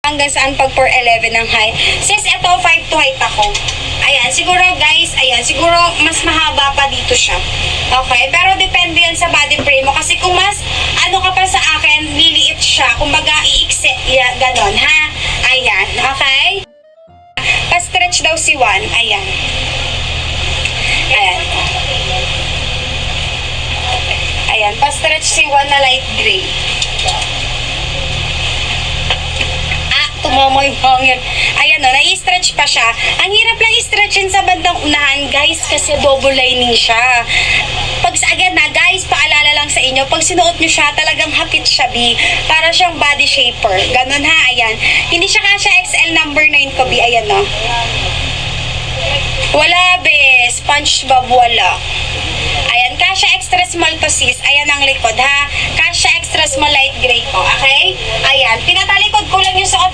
hanggang saan pag 4'11 ang height. Sis, ito 5'2" height ako. Ayan, siguro guys, ayan, siguro mas mahaba pa dito siya. Okay, pero depende yan sa body frame mo. Kasi kung mas, ano ka pa sa akin, liliit siya. Kumbaga, iikse, ganon, ha? Ayan, okay? Pa-stretch daw si Juan. Ayan. Ayan. Ayan, pa-stretch si Juan na light gray. Tumomo yung hangin. Ayan o, nai-stretch pa siya. Ang hirap lang i-stretchin sa bandang unahan, guys, kasi double lining siya. Again na, guys, paalala lang sa inyo, pag sinuot nyo siya, talagang hapit siya, B. Para siyang body shaper. Ganon ha, ayan. Hindi siya kasya XL number 9 ko, B. Ayan o. Wala, be. SpongeBob, wala. Ayan, kasya extra small to, sis. Ayan ang likod, ha. Kasya extra small light gray po, okay? Ayan, pinatalikod ko lang yung suot